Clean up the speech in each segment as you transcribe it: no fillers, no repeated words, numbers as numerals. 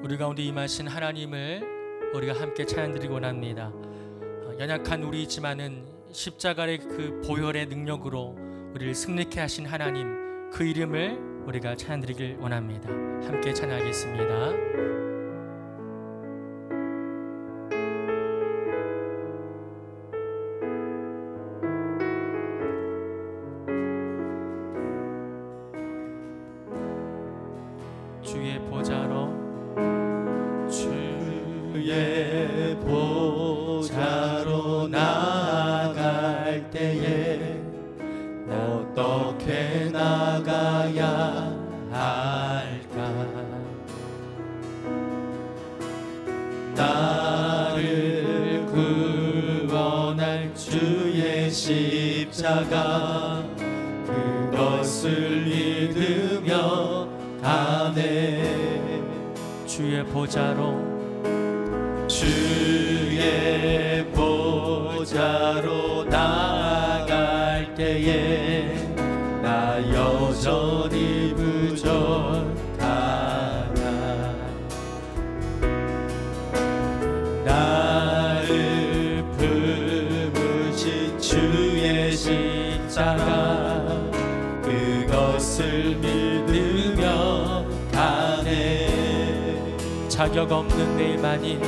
우리 가운데 임하신 하나님을 우리가 함께 찬양드리고 원합니다. 연약한 우리이지만은 십자가의 그 보혈의 능력으로 우리를 승리케 하신 하나님, 그 이름을 우리가 찬양드리길 원합니다. 함께 찬양하겠습니다. 주의 보좌로 나아갈 때에 어떻게 나가야 할까? 나를 구원할 주의 십자가, 그것을 믿으며 가네. 주의 보좌로 나아갈 때에 나 여전히 부족하다. 나를 품으신 주의 십자가, 그것을 믿으며 가네. 자격 없는 내 힘아닌,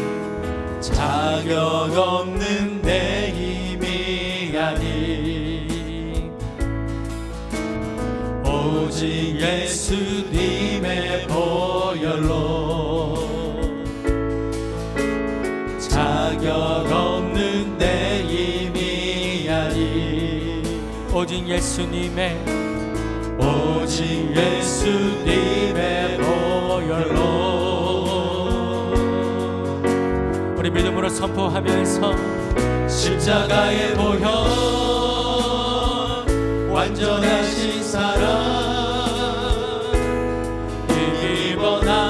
자격 없는 내 힘이 아닌 오직 예수님의 보혈로, 자격 없는 내 힘이 아닌 오직 예수님의 보혈로 우리 믿음으로 선포하면서 십자가의 보혈, 완전하신 사랑 힘입어 나갑니다.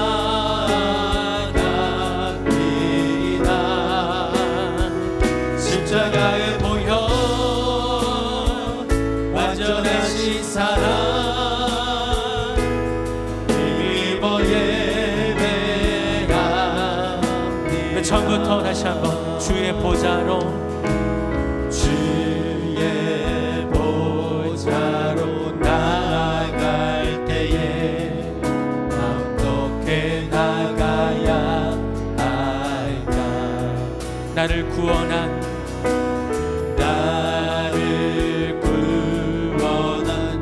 십자가의 보혈, 완전하신 사랑 힘입어 예배합니다. 처음부터 다시 한번 주의 보좌로 나아갈 때에 어떻게 나가야 할까? 나를 구원한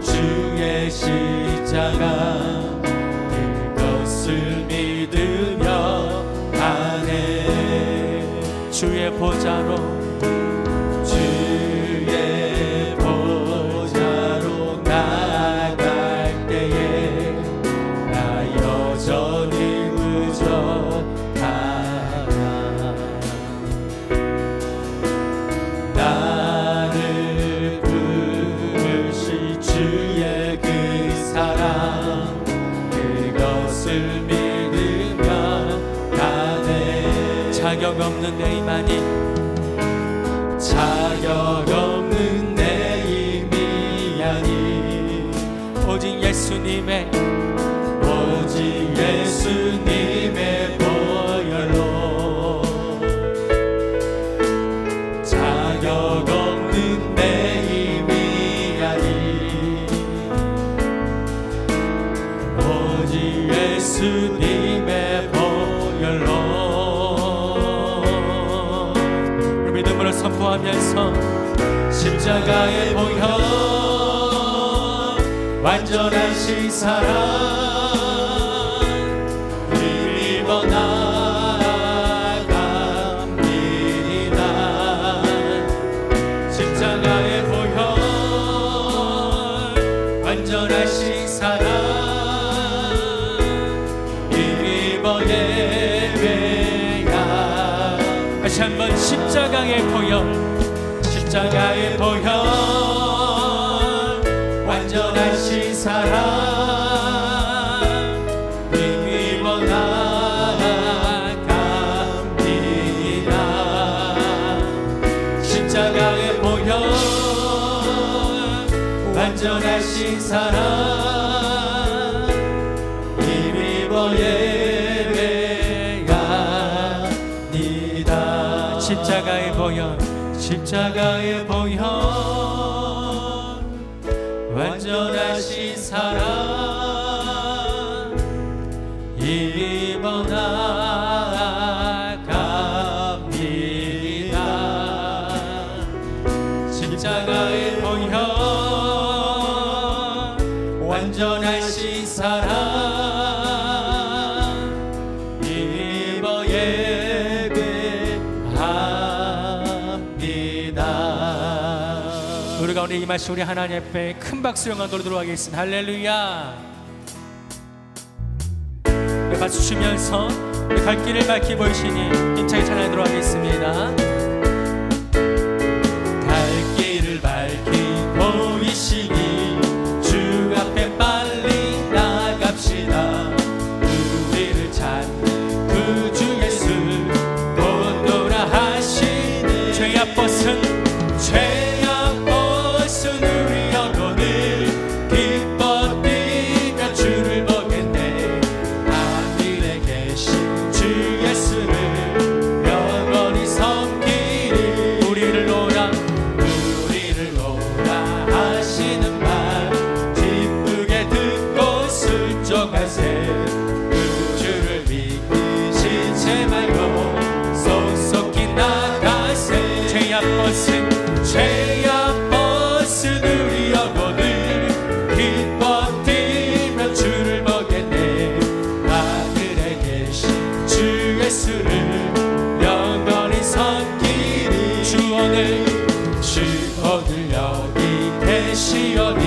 주의 십자가, 그것을 믿으며 가네. 주의 보좌로 나아갈 때에 나 여전히 부족하다. 나를 부르신 주의 그 사랑, 그것을 믿으며 가네. 자격 없는 내 힘아닌, 자격 없는 내 힘이 아닌 오직 예수님의 보혈로, 자격 없는 내 힘이 아닌 오직 예수님의 보혈로 믿음으로 선포하면서 십자가의 보혈, 완전하신 사랑 힘입어 나갑니다. 십자가의 보혈, 완전하신 사랑 힘입어 예배야. 다시 한번 십자가의 보혈, 완전하신 사랑 힘입어 나갑니다. 십자가의 보혈, 완전하신 사랑 힘입어 예배 십자가의 보혈 완전하신 사랑 입어 나갑니다. 십자가의 보혈 완전하신 사랑 입어 예배합니다. 우리 가운데 임하신 우리 하나님 앞에 큰 박수 영광 돌리도록 하겠습니다. 할렐루야. 박수 치면서 우리 갈 길을 밝히 보이시니 힘차게 찬양하도록 하겠습니다. 갈 길을 밝히 보이시니 주 앞에 빨리 나갑시다. 우리를 찾는 구주 예수 오노라 하시니 죄악 벗은 우리 영혼을 기뻐 뛰며 주를 보겠네. 하늘에 계신 주 예수를 영원히 섬기리. 우리를 오라 하시는 말 기쁘게 듣고 순종하세. 그 주를 믿으신 채 말고 속속히 나가세. 죄악 벗은 우리 영혼을 기뻐 뛰며 주를 보겠네. 하늘에 계신 주 예수를 영원히 섬기리. 주 오늘 여기 계시오니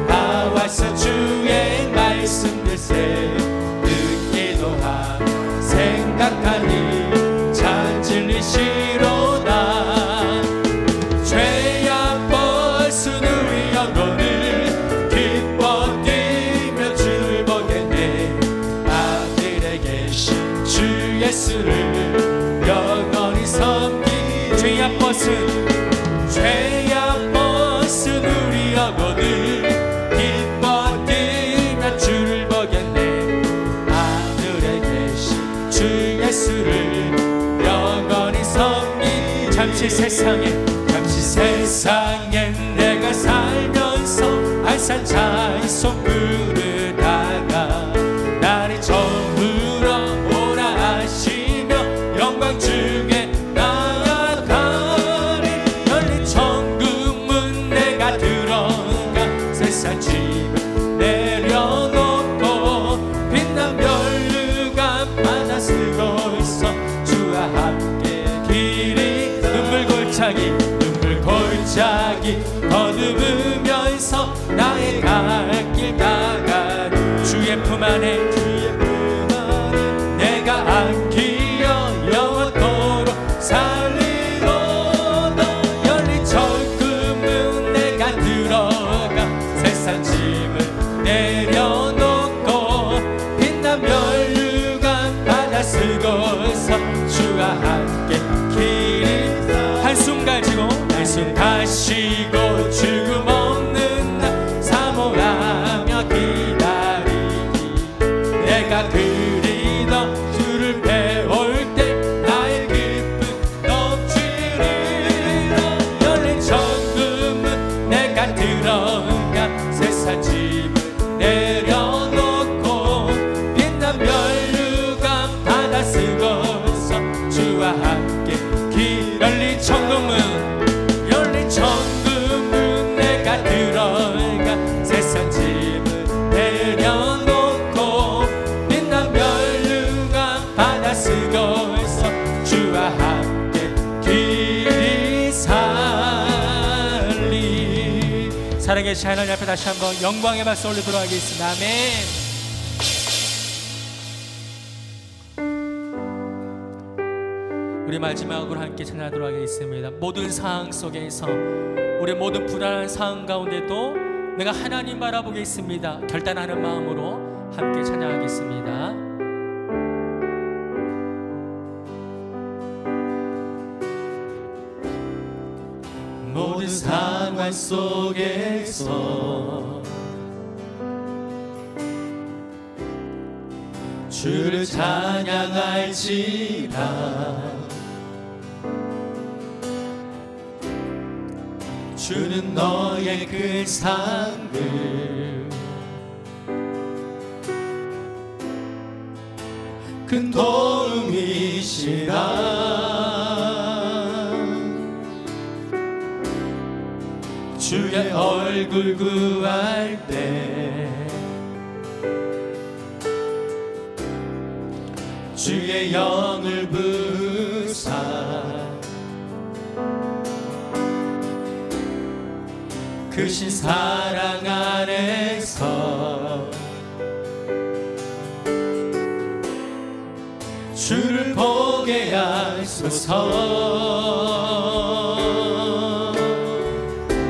나와서 주의 말씀 들세. 듣기도 함 생각하니 참 진리시로다. 죄악 벗은 우리 영혼을 기뻐 뛰며 주를 보겠네. 하늘에 계신 주 예수를 영원히 섬기리. 죄악 벗은 우리 영혼을 기뻐 뛰며 주를 보겠네. 하늘에 계신 주 예수를 영원히 섬기리. 잠시 세상엔 내가 살면서 알찬 찬송 부르다가 날이 저물어 오라 하시며 영광 중에 나아가리. 열린 천국문 내가 들어가 세상 짐을 내려놓고 빛난 면류관 받아 쓰고 있어. 주와 함께 길이 눈물 골짜기 더듬으면서 나의 갈 길 나가리. 주의 품 안에 내가 안기어 영원토록 살리로다. 열린 천국문 내가 들어가 세상 짐을 내려놓고 빛난 면류관 받아 쓰고서 주와 함께 길이 한숨 가시고 죽음 없는 날 사모하며 기다리기. 내가 그리던 주를 배울 때 나의 기쁨 넘치리라. 열린 천국문 내가 들어가 세상 짐을 내려놓고 빛난 면류관 받아 쓰고서 주와 함께 열린 천국문 내가 들어가 세상 짐을 내려놓고 빛난 면류관 받아 쓰고서 주와 함께 길이 살리. 살아계신 하나님 앞에 다시 한번 영광의 박수 올리도록 하겠습니다. 아멘. 우리 마지막으로 함께 찬양하도록 하겠습니다. 모든 상황 속에서 우리 모든 불안한 상황 가운데도 내가 하나님 바라보겠습니다. 결단하는 마음으로 함께 찬양하겠습니다. 모든 상황 속에서 주를 찬양할지라. 주는 너의 그 삶을 큰 도움이시라. 주의 얼굴 구할 때 주의 영을 부사 크신 사랑 안에서 주를 보게 하소서.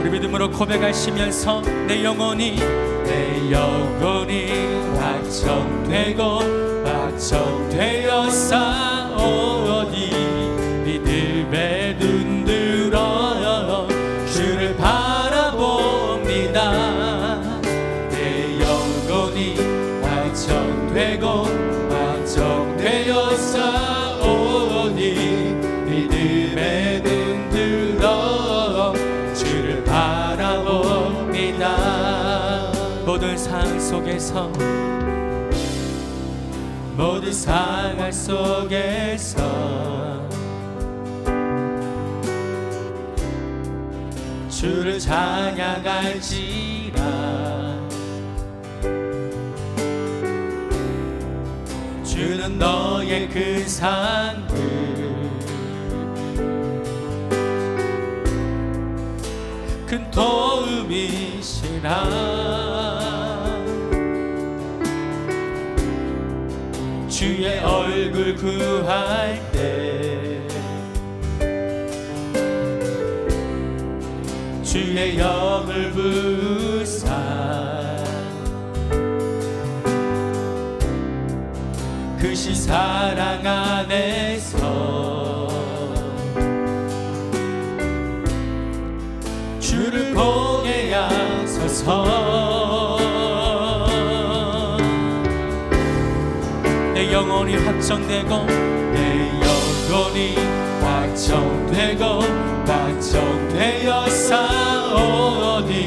우리 믿음으로 고백하시면서 내 영혼이 확정되고 확정되어 싸우니 믿음에 눈들어 주를 바라봅니다. 내 영혼이 확정되고 확정되어 싸우니 믿음에 눈들어 주를 바라봅니다. 모든 상황 속에서 모든 상황 속에서 주를 찬양할지라. 주는 너의 그 삶을 큰 도움이시라. 주의 얼굴 구할 때 주의 영을 부사 크신 사랑 안에서 주를 보게 하소서. 내 영혼이 확정되고 내 영혼이 확정되고 확정되어 싸우니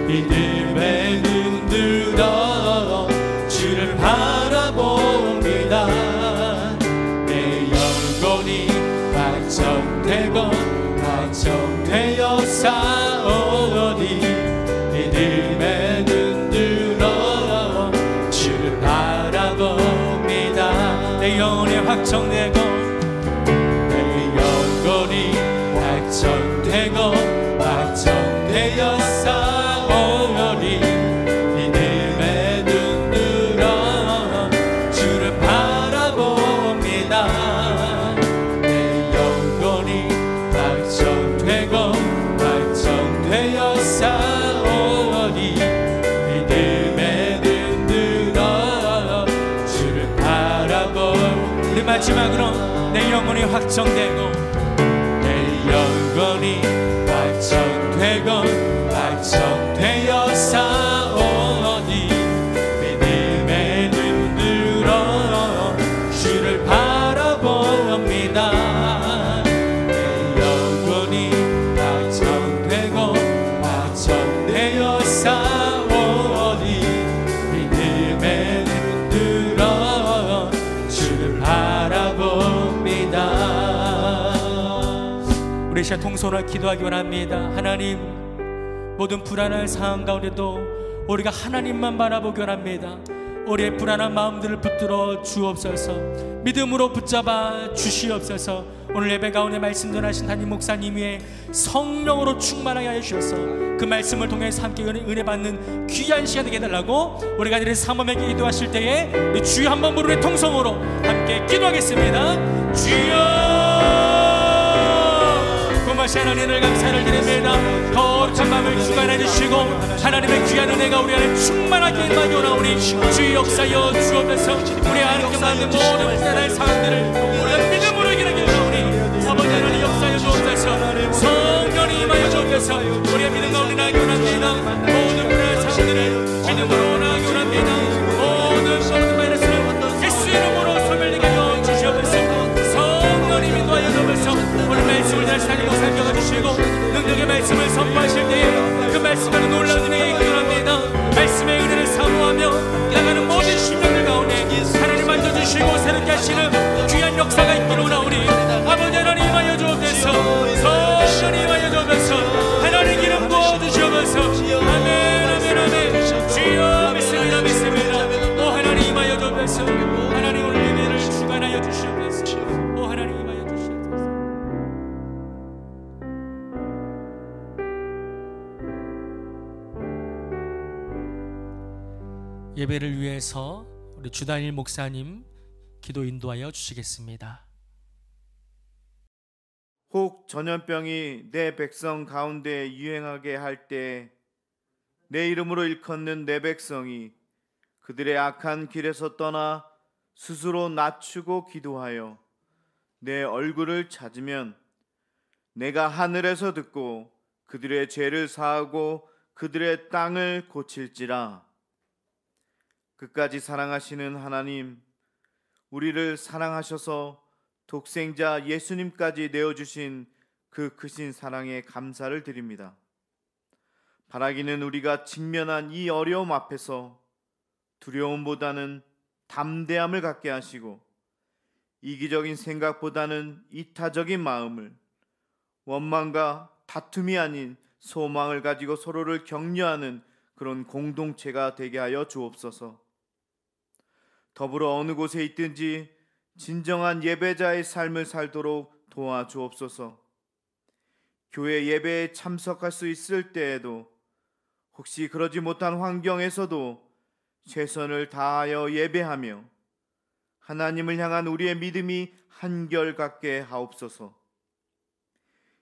믿음에 눈들어 주를 바라봅니다. 내 영혼이 확정되고 확정되어 싸우니 믿음에 눈들어 주를 바라봅니다. 내 영혼이 확정되고 내 영혼이 확정되고 확정되어 싸우니 믿음에 눈들어 주를 바라봅니다. 내 영혼이 확정되고 확정되어 싸우니 믿음에 눈들어 주를 바라봅니다. 우리 마지막으로 내 영혼이 확정되고 내 영혼이 확정되고 확정되어 싸우니 믿음에 눈들어 주를 바라봅니다. 내 영혼이 확정되고 확정되어 싸우니 믿음에 눈들어 주를 바라봅니다. 우리 시간 동서로 기도하기 원합니다. 하나님, 모든 불안한 상황 가운데도 우리가 하나님만 바라보기 원합니다. 우리의 불안한 마음들을 붙들어 주옵소서. 믿음으로 붙잡아 주시옵소서. 오늘 예배 가운데 말씀 전하신 담임 목사님 위에 성령으로 충만하게 하여 주셔서 그 말씀을 통해서 함께 은혜 받는 귀한 시간 되게 해달라고 우리가 이렇게 삼엄하게 기도하실 때에 우리 주여 한번 부르는 통성으로 함께 기도하겠습니다. 주여, 고마신 하나님을 감사를 드립니다. 거룩한 마음을 주관해 주시고 하나님의 귀한 은혜가 우리 안에 충만하게 임하게 오나오니 주의 역사여 주옵소서. 우리 안에 만든 모든 불안한 상황들을 우리가 믿음으로 이기게 하오니 아버지 하나님 역사여 주옵소서. 성령이 임하여 주옵소서. 우리의 믿음 가운데 나게 원합니다. 모든 불안한 상황들을 믿음으로 나게 원합니다. 모든 바이러스를 예수 이름으로 소멸되게 하여 주시옵소서. 성령님 인도하여 주옵소서. 오늘 말씀을 다시 하나님 살펴가 주시고 능력의 말씀을 선포하실 말씀으로 놀라운 은혜에 기도합니다. 말씀의 은혜를 사모하며 나가는 모든 심령들 가운데 하나님 만져주시고 새롭게 하시는 귀한 역사가 있기를 원하오니 아버지 하나님 임하여 주옵소서. 성령님 임하여 주옵소서. 하나님 기름 부어주시옵소서. 아멘 아멘 아멘. 주여 믿습니다 믿습니다. 오 하나님 임하여 주옵소서. 하나님 오늘 예배를 주관하여 주시옵소서. 오 하나님 임하여 주시옵소서. 예배를 위해서 우리 주단일 목사님 기도 인도하여 주시겠습니다. 혹 전염병이 내 백성 가운데 유행하게 할 때 내 이름으로 일컫는 내 백성이 그들의 악한 길에서 떠나 스스로 낮추고 기도하여 내 얼굴을 찾으면 내가 하늘에서 듣고 그들의 죄를 사하고 그들의 땅을 고칠지라. 끝까지 사랑하시는 하나님, 우리를 사랑하셔서 독생자 예수님까지 내어주신 그 크신 사랑에 감사를 드립니다. 바라기는 우리가 직면한 이 어려움 앞에서 두려움보다는 담대함을 갖게 하시고 이기적인 생각보다는 이타적인 마음을, 원망과 다툼이 아닌 소망을 가지고 서로를 격려하는 그런 공동체가 되게 하여 주옵소서. 더불어 어느 곳에 있든지 진정한 예배자의 삶을 살도록 도와주옵소서. 교회 예배에 참석할 수 있을 때에도 혹시 그러지 못한 환경에서도 최선을 다하여 예배하며 하나님을 향한 우리의 믿음이 한결같게 하옵소서.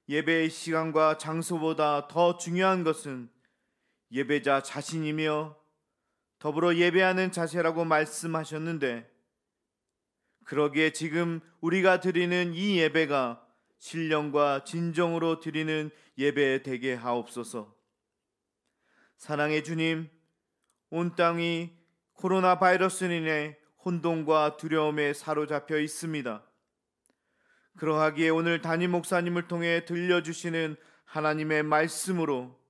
예배의 시간과 장소보다 더 중요한 것은 예배자 자신이며 더불어 예배하는 자세라고 말씀하셨는데, 그러기에 지금 우리가 드리는 이 예배가 신령과 진정으로 드리는 예배 되게 하옵소서. 사랑의 주님, 온 땅이 코로나 바이러스로 인해 혼돈과 두려움에 사로잡혀 있습니다. 그러하기에 오늘 담임 목사님을 통해 들려주시는 하나님의 말씀으로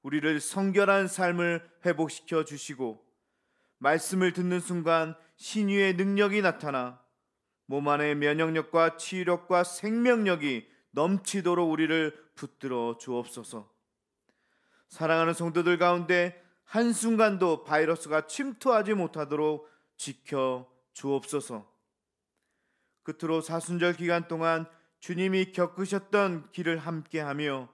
우리를 성결한 삶을 회복시켜 주시고, 말씀을 듣는 순간 신유의 능력이 나타나 몸 안의 면역력과 치유력과 생명력이 넘치도록 우리를 붙들어 주옵소서. 사랑하는 성도들 가운데 한순간도 바이러스가 침투하지 못하도록 지켜 주옵소서. 끝으로 사순절 기간 동안 주님이 겪으셨던 길을 함께하며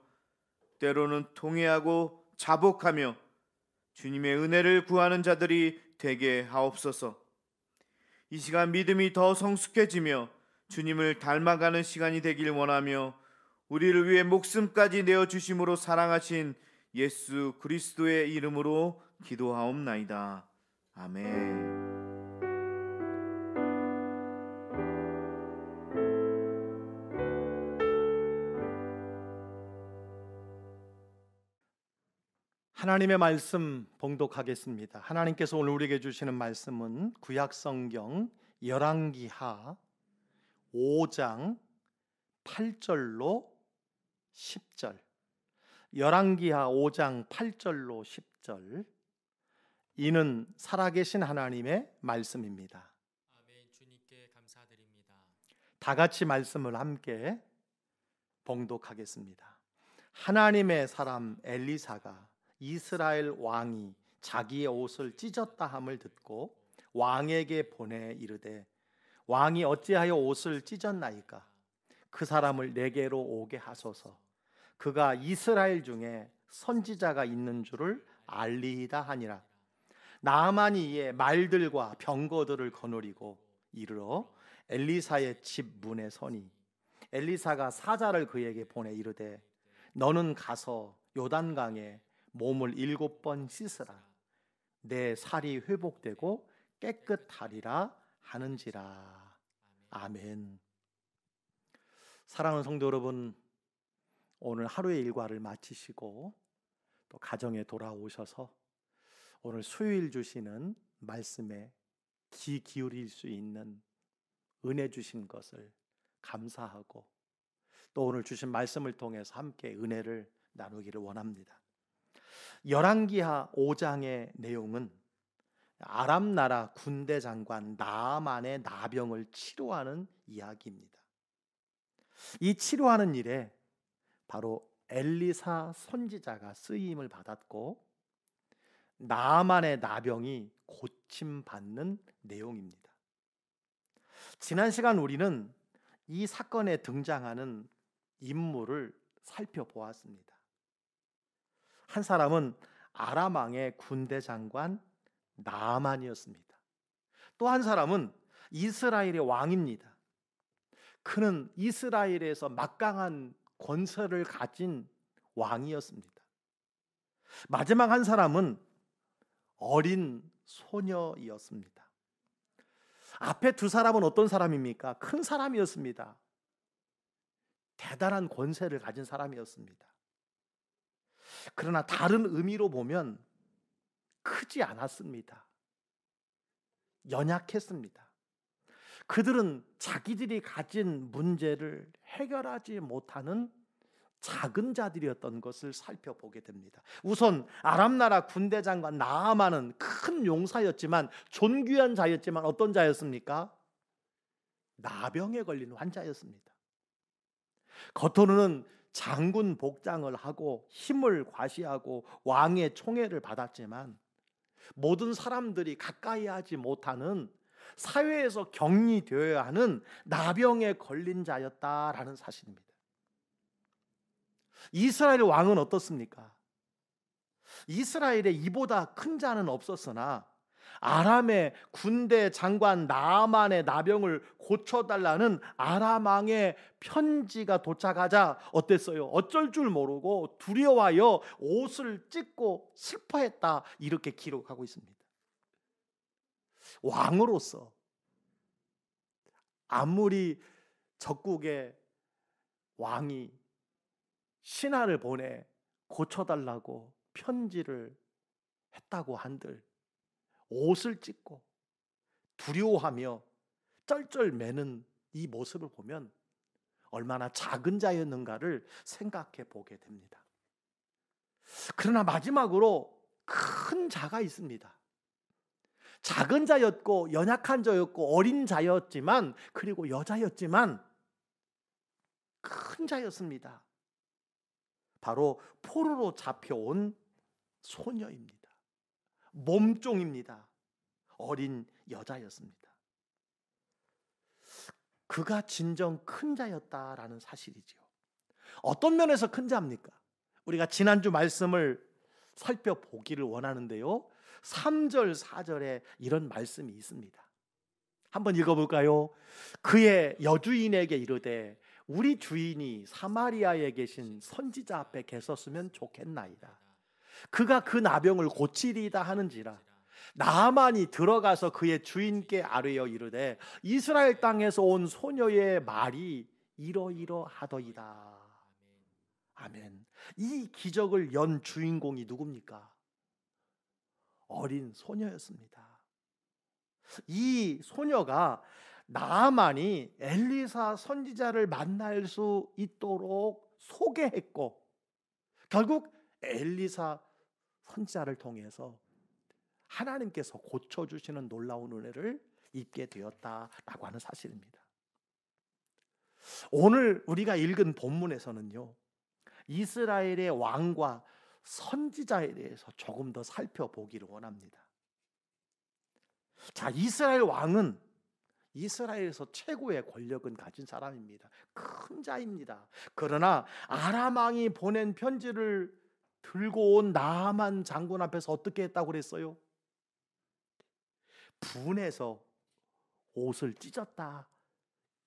때로는 통회하고 자복하며 주님의 은혜를 구하는 자들이 되게 하옵소서. 이 시간 믿음이 더 성숙해지며 주님을 닮아가는 시간이 되길 원하며 우리를 위해 목숨까지 내어주심으로 사랑하신 예수 그리스도의 이름으로 기도하옵나이다. 아멘. 하나님의 말씀 봉독하겠습니다. 하나님께서 오늘 우리에게 주시는 말씀은 구약성경 열왕기하 5장 8절로 10절, 열왕기하 5장 8절로 10절, 이는 살아계신 하나님의 말씀입니다. 아멘. 주님께 감사드립니다. 다 같이 말씀을 함께 봉독하겠습니다. 하나님의 사람 엘리사가 이스라엘 왕이 자기의 옷을 찢었다 함을 듣고 왕에게 보내 이르되, 왕이 어찌하여 옷을 찢었나이까? 그 사람을 내게로 오게 하소서. 그가 이스라엘 중에 선지자가 있는 줄을 알리이다 하니라. 나아만이 이에 말들과 병거들을 거느리고 이르러 엘리사의 집 문에 서니, 엘리사가 사자를 그에게 보내 이르되, 너는 가서 요단강에 몸을 7번 씻으라. 내 살이 회복되고 깨끗하리라 하는지라. 아멘. 사랑하는 성도 여러분, 오늘 하루의 일과를 마치시고 또 가정에 돌아오셔서 오늘 수요일 주시는 말씀에 귀 기울일 수 있는 은혜 주신 것을 감사하고 또 오늘 주신 말씀을 통해서 함께 은혜를 나누기를 원합니다. 열왕기하 5장의 내용은 아람 나라 군대 장관 나아만의 나병을 치료하는 이야기입니다. 이 치료하는 일에 바로 엘리사 선지자가 쓰임을 받았고 나아만의 나병이 고침받는 내용입니다. 지난 시간 우리는 이 사건에 등장하는 인물을 살펴보았습니다. 한 사람은 아람 왕의 군대 장관 나아만이었습니다. 또 한 사람은 이스라엘의 왕입니다. 그는 이스라엘에서 막강한 권세를 가진 왕이었습니다. 마지막 한 사람은 어린 소녀이었습니다. 앞에 두 사람은 어떤 사람입니까? 큰 사람이었습니다. 대단한 권세를 가진 사람이었습니다. 그러나 다른 의미로 보면 크지 않았습니다. 연약했습니다. 그들은 자기들이 가진 문제를 해결하지 못하는 작은 자들이었던 것을 살펴보게 됩니다. 우선 아람 나라 군대 장관 나아만은 큰 용사였지만 존귀한 자였지만 어떤 자였습니까? 나병에 걸린 환자였습니다. 겉으로는 장군 복장을 하고 힘을 과시하고 왕의 총애를 받았지만 모든 사람들이 가까이 하지 못하는 사회에서 격리되어야 하는 나병에 걸린 자였다라는 사실입니다. 이스라엘 왕은 어떻습니까? 이스라엘에 이보다 큰 자는 없었으나 아람의 군대 장관 나아만의 나병을 고쳐달라는 아람 왕의 편지가 도착하자 어땠어요? 어쩔 줄 모르고 두려워하여 옷을 찢고 슬퍼했다, 이렇게 기록하고 있습니다. 왕으로서 아무리 적국의 왕이 신하를 보내 고쳐달라고 편지를 했다고 한들 옷을 찢고 두려워하며 쩔쩔매는 이 모습을 보면 얼마나 작은 자였는가를 생각해 보게 됩니다. 그러나 마지막으로 큰 자가 있습니다. 작은 자였고 연약한 자였고 어린 자였지만 그리고 여자였지만 큰 자였습니다. 바로 포로로 잡혀온 소녀입니다. 몸종입니다. 어린 여자였습니다. 그가 진정 큰 자였다라는 사실이죠. 어떤 면에서 큰 자입니까? 우리가 지난주 말씀을 살펴보기를 원하는데요, 3절 4절에 이런 말씀이 있습니다. 한번 읽어볼까요? 그의 여주인에게 이르되 우리 주인이 사마리아에 계신 선지자 앞에 계셨으면 좋겠나이다. 그가 그 나병을 고치리이다 하는지라. 나아만이 들어가서 그의 주인께 아뢰어 이르되 이스라엘 땅에서 온 소녀의 말이 이러이러하더이다. 아멘. 이 기적을 연 주인공이 누굽니까? 어린 소녀였습니다. 이 소녀가 나아만이 엘리사 선지자를 만날 수 있도록 소개했고 결국 엘리사 선지자를 통해서 하나님께서 고쳐주시는 놀라운 은혜를 입게 되었다라고 하는 사실입니다. 오늘 우리가 읽은 본문에서는요, 이스라엘의 왕과 선지자에 대해서 조금 더 살펴보기를 원합니다. 자, 이스라엘 왕은 이스라엘에서 최고의 권력은 가진 사람입니다. 큰 자입니다. 그러나 아람 왕이 보낸 편지를 들고 온 나아만 장군 앞에서 어떻게 했다고 그랬어요? 분해서 옷을 찢었다,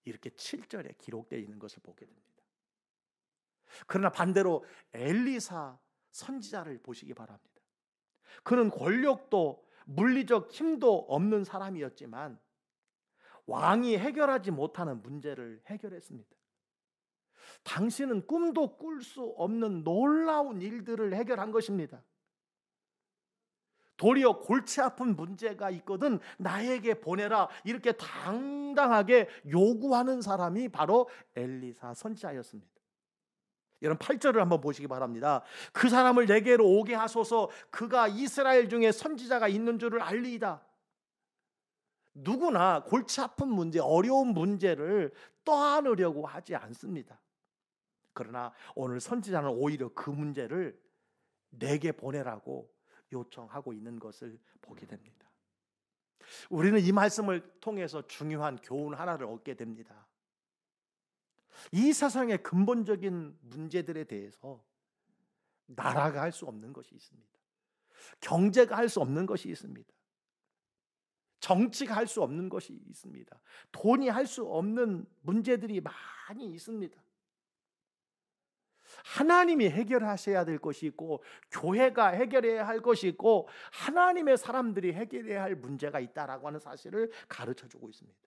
이렇게 7절에 기록되어 있는 것을 보게 됩니다. 그러나 반대로 엘리사 선지자를 보시기 바랍니다. 그는 권력도 물리적 힘도 없는 사람이었지만 왕이 해결하지 못하는 문제를 해결했습니다. 당신은 꿈도 꿀 수 없는 놀라운 일들을 해결한 것입니다. 도리어 골치 아픈 문제가 있거든 나에게 보내라, 이렇게 당당하게 요구하는 사람이 바로 엘리사 선지자였습니다. 여러분 8절을 한번 보시기 바랍니다. 그 사람을 내게로 오게 하소서. 그가 이스라엘 중에 선지자가 있는 줄을 알리이다. 누구나 골치 아픈 문제, 어려운 문제를 떠안으려고 하지 않습니다. 그러나 오늘 선지자는 오히려 그 문제를 내게 보내라고 요청하고 있는 것을 보게 됩니다. 우리는 이 말씀을 통해서 중요한 교훈 하나를 얻게 됩니다. 이 세상의 근본적인 문제들에 대해서 나라가 할 수 없는 것이 있습니다. 경제가 할 수 없는 것이 있습니다. 정치가 할 수 없는 것이 있습니다. 돈이 할 수 없는 문제들이 많이 있습니다. 하나님이 해결하셔야 될 것이 있고, 교회가 해결해야 할 것이 있고, 하나님의 사람들이 해결해야 할 문제가 있다라고 하는 사실을 가르쳐주고 있습니다.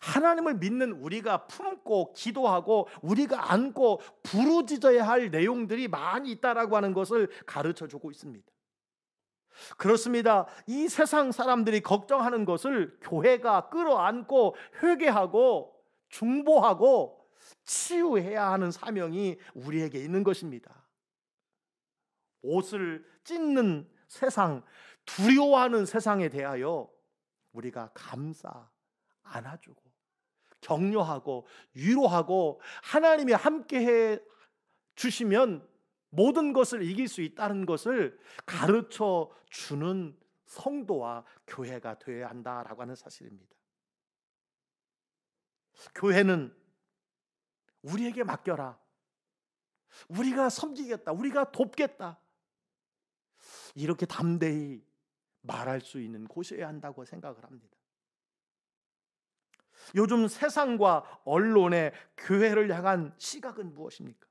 하나님을 믿는 우리가 품고 기도하고 우리가 안고 부르짖어야 할 내용들이 많이 있다라고 하는 것을 가르쳐주고 있습니다. 그렇습니다. 이 세상 사람들이 걱정하는 것을 교회가 끌어안고 회개하고 중보하고 치유해야 하는 사명이 우리에게 있는 것입니다. 옷을 찢는 세상, 두려워하는 세상에 대하여 우리가 감싸 안아주고 격려하고 위로하고 하나님이 함께해 주시면 모든 것을 이길 수 있다는 것을 가르쳐 주는 성도와 교회가 되어야 한다라고 하는 사실입니다. 교회는 우리에게 맡겨라, 우리가 섬기겠다, 우리가 돕겠다, 이렇게 담대히 말할 수 있는 곳이어야 한다고 생각을 합니다. 요즘 세상과 언론의 교회를 향한 시각은 무엇입니까?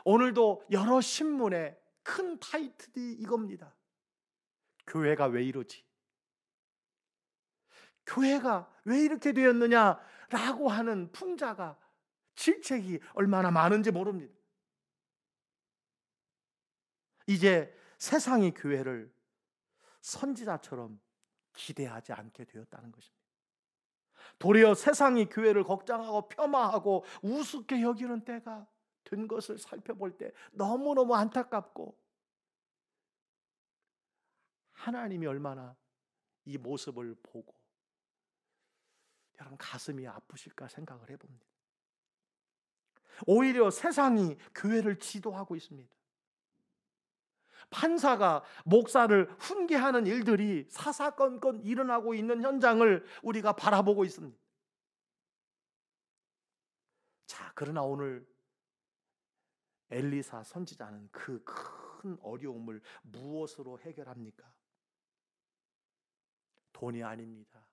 오늘도 여러 신문에 큰 타이틀이 이겁니다. 교회가 왜 이러지? 교회가 왜 이렇게 되었느냐라고 하는 풍자가, 질책이 얼마나 많은지 모릅니다. 이제 세상이 교회를 선지자처럼 기대하지 않게 되었다는 것입니다. 도리어 세상이 교회를 걱정하고 폄하하고 우습게 여기는 때가 된 것을 살펴볼 때 너무너무 안타깝고, 하나님이 얼마나 이 모습을 보고 여러분 가슴이 아프실까 생각을 해봅니다. 오히려 세상이 교회를 지도하고 있습니다. 판사가 목사를 훈계하는 일들이 사사건건 일어나고 있는 현장을 우리가 바라보고 있습니다. 자, 그러나 오늘 엘리사 선지자는 그 큰 어려움을 무엇으로 해결합니까? 돈이 아닙니다.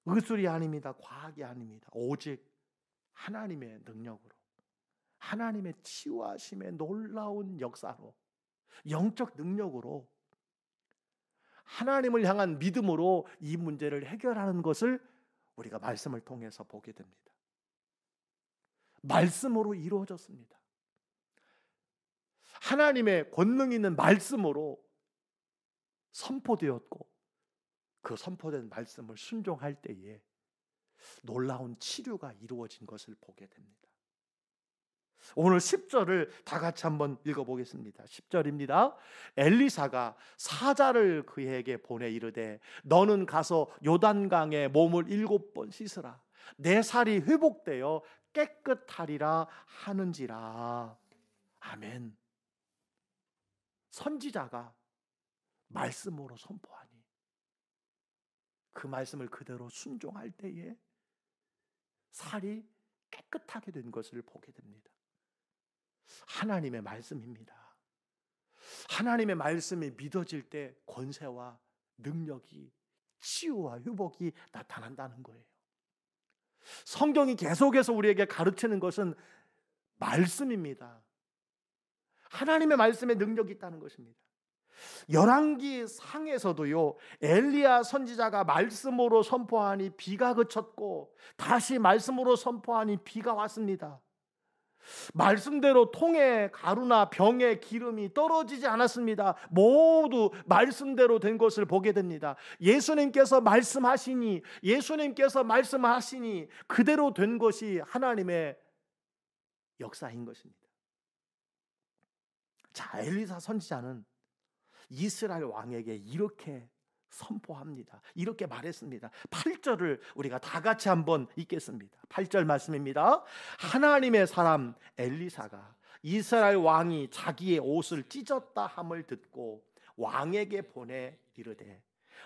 의술이 아닙니다. 과학이 아닙니다. 오직 하나님의 능력으로, 하나님의 치유하심의 놀라운 역사로, 영적 능력으로, 하나님을 향한 믿음으로 이 문제를 해결하는 것을 우리가 말씀을 통해서 보게 됩니다. 말씀으로 이루어졌습니다. 하나님의 권능 있는 말씀으로 선포되었고, 그 선포된 말씀을 순종할 때에 놀라운 치료가 이루어진 것을 보게 됩니다. 오늘 10절을 다 같이 한번 읽어보겠습니다. 10절입니다. 엘리사가 사자를 그에게 보내 이르되 너는 가서 요단강에 몸을 7번 씻으라. 내 살이 회복되어 깨끗하리라 하는지라. 아멘. 선지자가 말씀으로 선포하니 그 말씀을 그대로 순종할 때에 살이 깨끗하게 된 것을 보게 됩니다. 하나님의 말씀입니다. 하나님의 말씀이 믿어질 때 권세와 능력이, 치유와 회복이 나타난다는 거예요. 성경이 계속해서 우리에게 가르치는 것은 말씀입니다. 하나님의 말씀에 능력이 있다는 것입니다. 열왕기 상에서도요, 엘리야 선지자가 말씀으로 선포하니 비가 그쳤고 다시 말씀으로 선포하니 비가 왔습니다. 말씀대로 통에 가루나 병에 기름이 떨어지지 않았습니다. 모두 말씀대로 된 것을 보게 됩니다. 예수님께서 말씀하시니 그대로 된 것이 하나님의 역사인 것입니다. 자, 엘리사 선지자는 이스라엘 왕에게 이렇게 선포합니다. 이렇게 말했습니다. 8절을 우리가 다 같이 한번 읽겠습니다. 8절 말씀입니다. 하나님의 사람 엘리사가 이스라엘 왕이 자기의 옷을 찢었다 함을 듣고 왕에게 보내 이르되,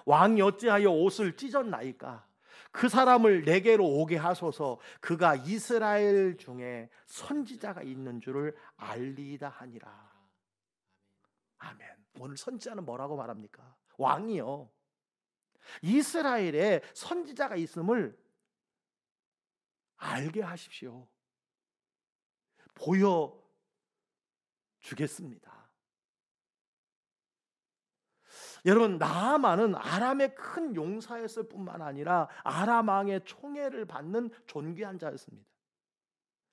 왕이 어찌하여 옷을 찢었나이까? 그 사람을 내게로 오게 하소서. 그가 이스라엘 중에 선지자가 있는 줄을 알리이다 하니라. 아멘. 오늘 선지자는 뭐라고 말합니까? 왕이요, 이스라엘에 선지자가 있음을 알게 하십시오. 보여주겠습니다. 여러분, 나아만은 아람의 큰 용사였을 뿐만 아니라 아람 왕의 총애를 받는 존귀한 자였습니다.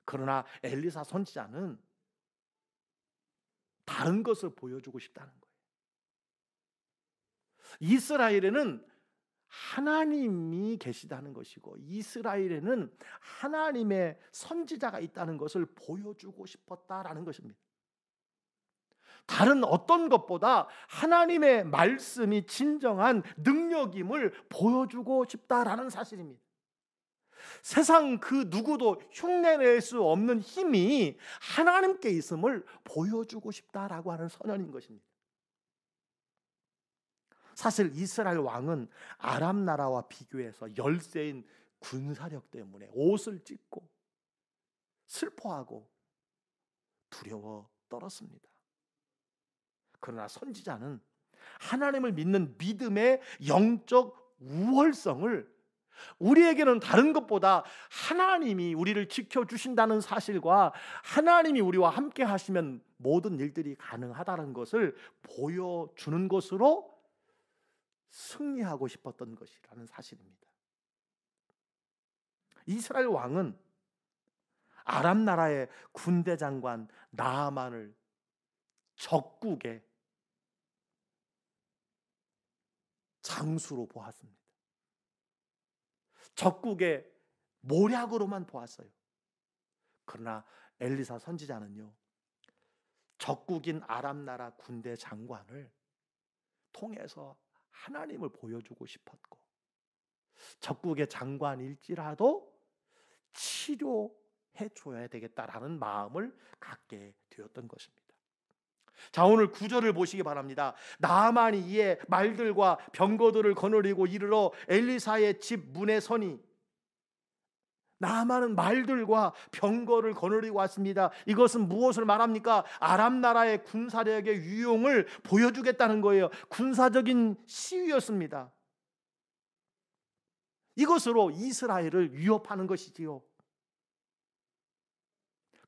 그러나 엘리사 선지자는 다른 것을 보여주고 싶다는 거예요. 이스라엘에는 하나님이 계시다는 것이고 이스라엘에는 하나님의 선지자가 있다는 것을 보여주고 싶었다라는 것입니다. 다른 어떤 것보다 하나님의 말씀이 진정한 능력임을 보여주고 싶다라는 사실입니다. 세상 그 누구도 흉내낼 수 없는 힘이 하나님께 있음을 보여주고 싶다라고 하는 선언인 것입니다. 사실 이스라엘 왕은 아람 나라와 비교해서 열세인 군사력 때문에 옷을 찢고 슬퍼하고 두려워 떨었습니다. 그러나 선지자는 하나님을 믿는 믿음의 영적 우월성을, 우리에게는 다른 것보다 하나님이 우리를 지켜주신다는 사실과 하나님이 우리와 함께 하시면 모든 일들이 가능하다는 것을 보여주는 것으로 승리하고 싶었던 것이라는 사실입니다. 이스라엘 왕은 아람 나라의 군대 장관 나아만을 적국의 장수로 보았습니다. 적국의 모략으로만 보았어요. 그러나 엘리사 선지자는요, 적국인 아람 나라 군대 장관을 통해서 하나님을 보여주고 싶었고, 적국의 장관일지라도 치료해 줘야 되겠다라는 마음을 갖게 되었던 것입니다. 자, 오늘 9절을 보시기 바랍니다. 나아만이 이에 말들과 병거들을 거느리고 이르러 엘리사의 집 문에 서니, 나아만은 말들과 병거를 거느리고 왔습니다. 이것은 무엇을 말합니까? 아람 나라의 군사력의 유용을 보여주겠다는 거예요. 군사적인 시위였습니다. 이것으로 이스라엘을 위협하는 것이지요.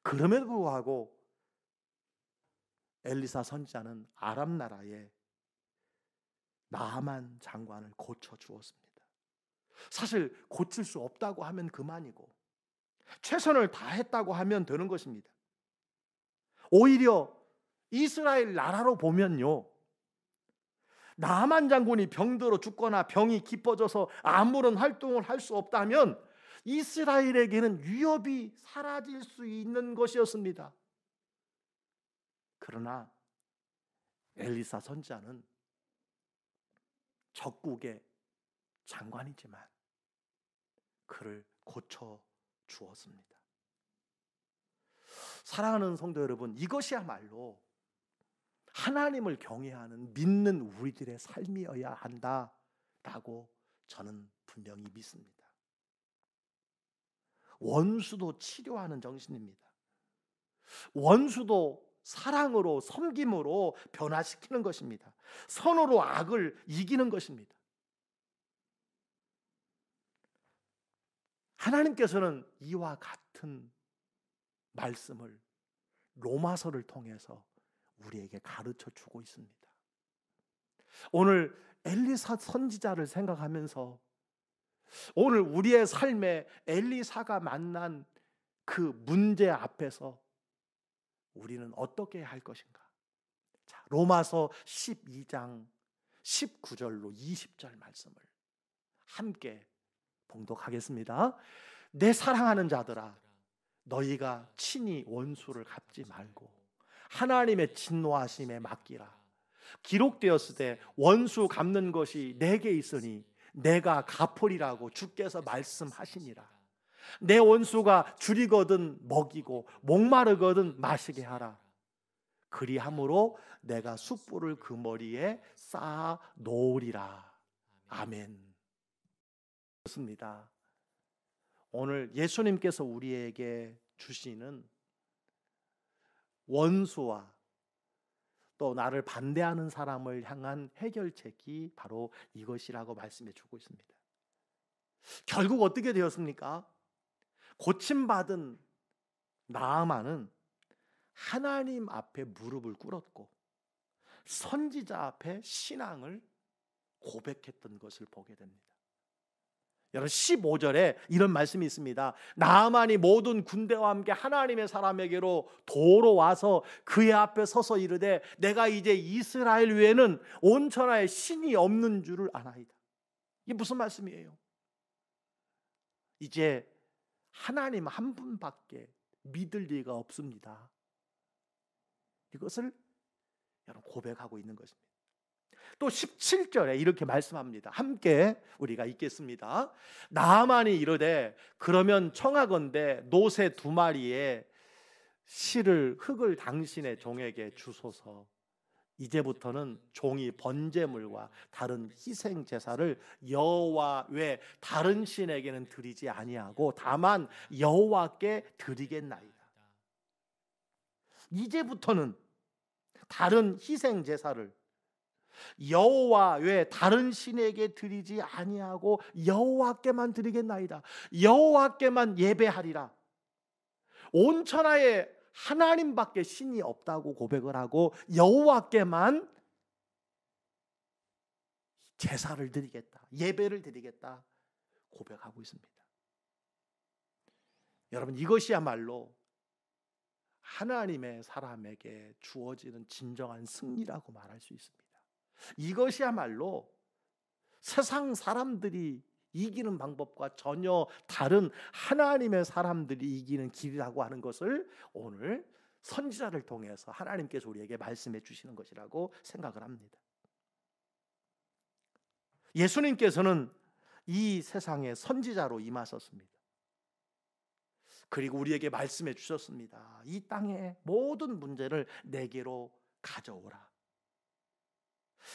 그럼에도 불구하고 엘리사 선지자는 아람 나라의 나아만 장관을 고쳐 주었습니다. 사실 고칠 수 없다고 하면 그만이고 최선을 다했다고 하면 되는 것입니다. 오히려 이스라엘 나라로 보면요, 나아만 장군이 병들어 죽거나 병이 깊어져서 아무런 활동을 할 수 없다면 이스라엘에게는 위협이 사라질 수 있는 것이었습니다. 그러나 엘리사 선지자는 적국의 장관이지만 그를 고쳐 주었습니다. 사랑하는 성도 여러분, 이것이야말로 하나님을 경외하는 믿는 우리들의 삶이어야 한다라고 저는 분명히 믿습니다. 원수도 치료하는 정신입니다. 원수도 사랑으로, 섬김으로 변화시키는 것입니다. 선으로 악을 이기는 것입니다. 하나님께서는 이와 같은 말씀을 로마서를 통해서 우리에게 가르쳐 주고 있습니다. 오늘 엘리사 선지자를 생각하면서 오늘 우리의 삶에 엘리사가 만난 그 문제 앞에서 우리는 어떻게 할 것인가? 자, 로마서 12장 19절로 20절 말씀을 함께 봉독하겠습니다. 내 사랑하는 자들아, 너희가 친히 원수를 갚지 말고 하나님의 진노하심에 맡기라. 기록되었으되 원수 갚는 것이 내게 있으니 내가 갚으리라고 주께서 말씀하시니라. 내 원수가 줄이거든 먹이고 목마르거든 마시게 하라. 그리함으로 내가 숯불을 그 머리에 쌓아 놓으리라. 아멘. 그렇습니다. 오늘 예수님께서 우리에게 주시는 원수와 또 나를 반대하는 사람을 향한 해결책이 바로 이것이라고 말씀해 주고 있습니다. 결국 어떻게 되었습니까? 고침받은 나아만은 하나님 앞에 무릎을 꿇었고 선지자 앞에 신앙을 고백했던 것을 보게 됩니다. 여러분 15절에 이런 말씀이 있습니다. 나아만이 모든 군대와 함께 하나님의 사람에게로 도로 와서 그의 앞에 서서 이르되 내가 이제 이스라엘 위에는 온 천하에 신이 없는 줄을 아나이다. 이게 무슨 말씀이에요? 이제 하나님 한 분밖에 믿을 리가 없습니다. 이것을 여러분 고백하고 있는 것입니다. 또 17절에 이렇게 말씀합니다. 함께 우리가 읽겠습니다. 나아만이 이르되 그러면 청하건대 노새 2마리에 실을 흙을 당신의 종에게 주소서. 이제부터는 종이 번제물과 다른 희생 제사를 여호와 외 다른 신에게는 드리지 아니하고 다만 여호와께 드리겠나이다. 이제부터는 다른 희생 제사를 여호와 외 다른 신에게 드리지 아니하고 여호와께만 드리겠나이다. 여호와께만 예배하리라. 온 천하에 하나님밖에 신이 없다고 고백을 하고 여호와께만 제사를 드리겠다, 예배를 드리겠다 고백하고 있습니다. 여러분 이것이야말로 하나님의 사람에게 주어지는 진정한 승리라고 말할 수 있습니다. 이것이야말로 세상 사람들이 이기는 방법과 전혀 다른 하나님의 사람들이 이기는 길이라고 하는 것을 오늘 선지자를 통해서 하나님께서 우리에게 말씀해 주시는 것이라고 생각을 합니다. 예수님께서는 이 세상에 선지자로 임하셨습니다. 그리고 우리에게 말씀해 주셨습니다. 이 땅의 모든 문제를 내게로 가져오라.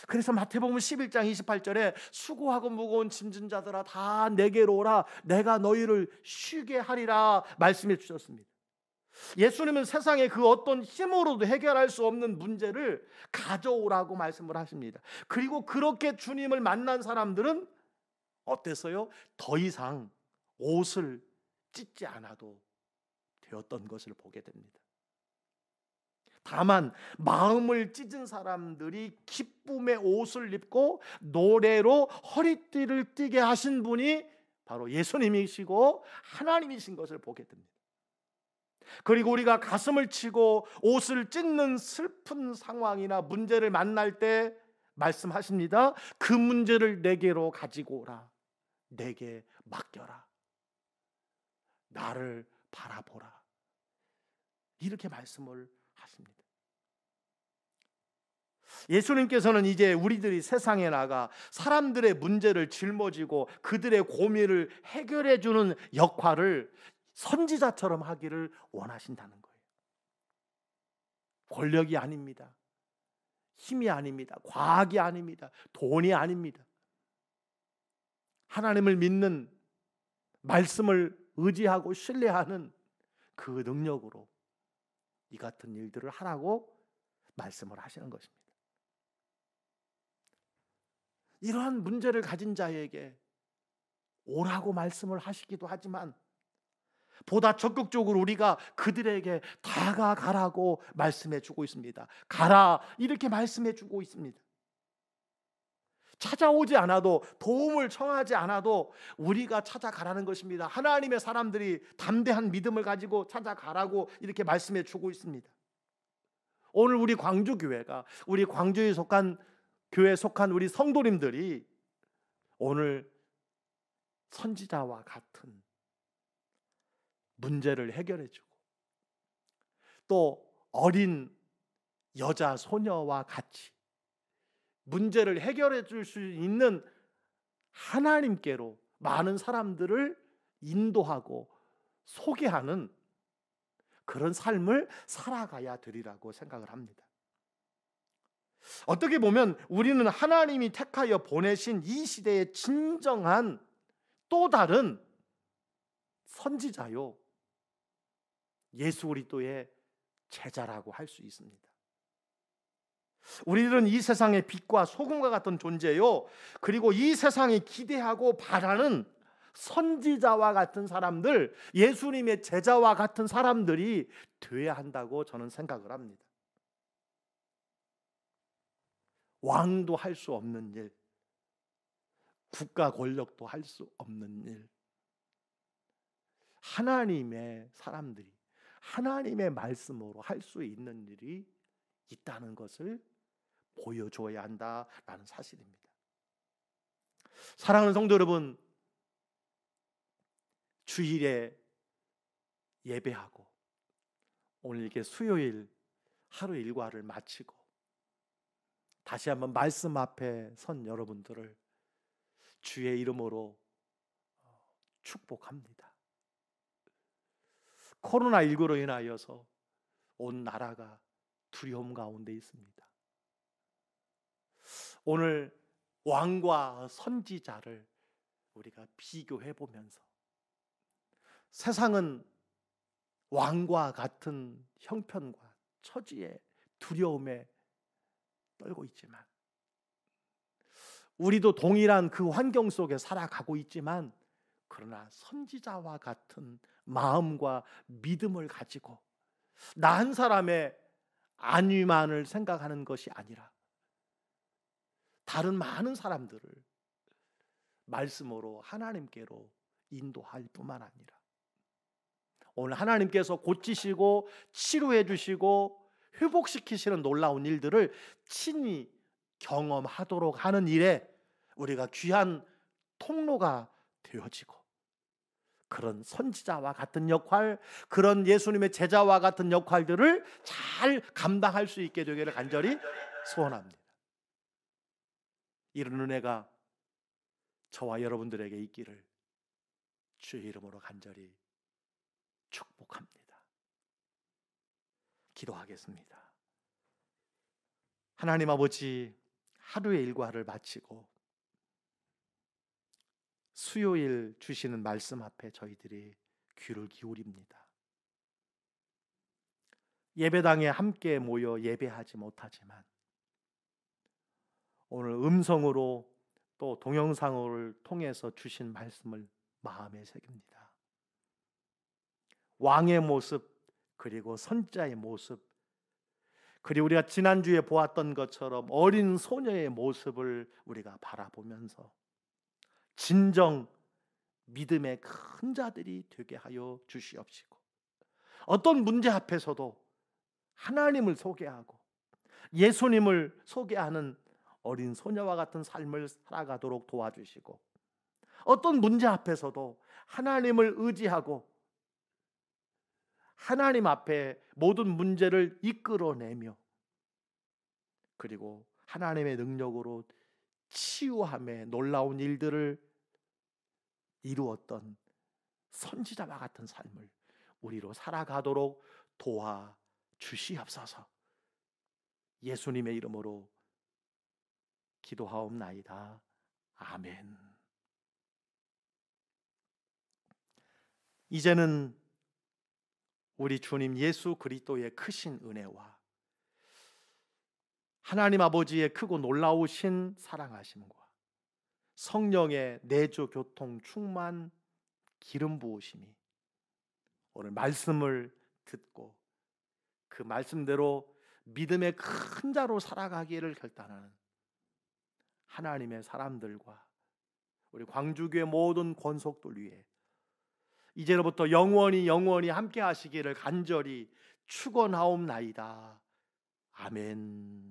그래서 마태복음 11장 28절에 수고하고 무거운 짐진 자들아 다 내게로 오라 내가 너희를 쉬게 하리라 말씀해 주셨습니다. 예수님은 세상의 그 어떤 힘으로도 해결할 수 없는 문제를 가져오라고 말씀을 하십니다. 그리고 그렇게 주님을 만난 사람들은 어땠어요? 더 이상 옷을 찢지 않아도 되었던 것을 보게 됩니다. 다만 마음을 찢은 사람들이 기쁨의 옷을 입고 노래로 허리띠를 띠게 하신 분이 바로 예수님이시고 하나님이신 것을 보게 됩니다. 그리고 우리가 가슴을 치고 옷을 찢는 슬픈 상황이나 문제를 만날 때 말씀하십니다. 그 문제를 내게로 가지고 오라. 내게 맡겨라. 나를 바라보라. 이렇게 말씀을 하십니다. 예수님께서는 이제 우리들이 세상에 나가 사람들의 문제를 짊어지고 그들의 고민을 해결해 주는 역할을 선지자처럼 하기를 원하신다는 거예요. 권력이 아닙니다. 힘이 아닙니다. 과학이 아닙니다. 돈이 아닙니다. 하나님을 믿는 말씀을 의지하고 신뢰하는 그 능력으로 이 같은 일들을 하라고 말씀을 하시는 것입니다. 이러한 문제를 가진 자에게 오라고 말씀을 하시기도 하지만 보다 적극적으로 우리가 그들에게 다가가라고 말씀해 주고 있습니다. 가라 이렇게 말씀해 주고 있습니다. 찾아오지 않아도 도움을 청하지 않아도 우리가 찾아가라는 것입니다. 하나님의 사람들이 담대한 믿음을 가지고 찾아가라고 이렇게 말씀해 주고 있습니다. 오늘 우리 광주교회가, 우리 광주에 속한 교회에 속한 우리 성도님들이 오늘 선지자와 같은 문제를 해결해주고, 또 어린 여자 소녀와 같이 문제를 해결해 줄 수 있는 하나님께로 많은 사람들을 인도하고 소개하는 그런 삶을 살아가야 되리라고 생각을 합니다. 어떻게 보면 우리는 하나님이 택하여 보내신 이 시대의 진정한 또 다른 선지자요, 예수 그리스도의 제자라고 할 수 있습니다. 우리들은 이 세상의 빛과 소금과 같은 존재요, 그리고 이 세상이 기대하고 바라는 선지자와 같은 사람들, 예수님의 제자와 같은 사람들이 되어야 한다고 저는 생각을 합니다. 왕도 할 수 없는 일, 국가 권력도 할 수 없는 일, 하나님의 사람들이 하나님의 말씀으로 할 수 있는 일이 있다는 것을 보여줘야 한다라는 사실입니다. 사랑하는 성도 여러분, 주일에 예배하고 오늘 이렇게 수요일 하루 일과를 마치고 다시 한번 말씀 앞에 선 여러분들을 주의 이름으로 축복합니다. 코로나19로 인하여서 온 나라가 두려움 가운데 있습니다. 오늘 왕과 선지자를 우리가 비교해 보면서 세상은 왕과 같은 형편과 처지의 두려움에 떨고 있지만, 우리도 동일한 그 환경 속에 살아가고 있지만, 그러나 선지자와 같은 마음과 믿음을 가지고 나 한 사람의 안위만을 생각하는 것이 아니라 다른 많은 사람들을 말씀으로 하나님께로 인도할 뿐만 아니라 오늘 하나님께서 고치시고 치료해 주시고 회복시키시는 놀라운 일들을 친히 경험하도록 하는 일에 우리가 귀한 통로가 되어지고, 그런 선지자와 같은 역할, 그런 예수님의 제자와 같은 역할들을 잘 감당할 수 있게 되기를 간절히 소원합니다. 이런 은혜가 저와 여러분들에게 있기를 주의 이름으로 간절히 축복합니다. 기도하겠습니다. 하나님 아버지, 하루의 일과를 마치고 수요일 주시는 말씀 앞에 저희들이 귀를 기울입니다. 예배당에 함께 모여 예배하지 못하지만 오늘 음성으로 또 동영상을 통해서 주신 말씀을 마음에 새깁니다. 왕의 모습, 그리고 선지자의 모습, 그리고 우리가 지난주에 보았던 것처럼 어린 소녀의 모습을 우리가 바라보면서 진정 믿음의 큰 자들이 되게 하여 주시옵시고, 어떤 문제 앞에서도 하나님을 소개하고 예수님을 소개하는 어린 소녀와 같은 삶을 살아가도록 도와주시고, 어떤 문제 앞에서도 하나님을 의지하고 하나님 앞에 모든 문제를 이끌어내며, 그리고 하나님의 능력으로 치유함의 놀라운 일들을 이루었던 선지자와 같은 삶을 우리로 살아가도록 도와주시옵소서. 예수님의 이름으로 기도하옵나이다. 아멘. 이제는 우리 주님 예수 그리스도의 크신 은혜와 하나님 아버지의 크고 놀라우신 사랑하심과 성령의 내주 교통 충만 기름 부으심이 오늘 말씀을 듣고 그 말씀대로 믿음의 큰 자로 살아가기를 결단하는 하나님의 사람들과 우리 광주교회 모든 권속들 위해 이제로부터 영원히 함께 하시기를 간절히 축원하옵나이다. 아멘.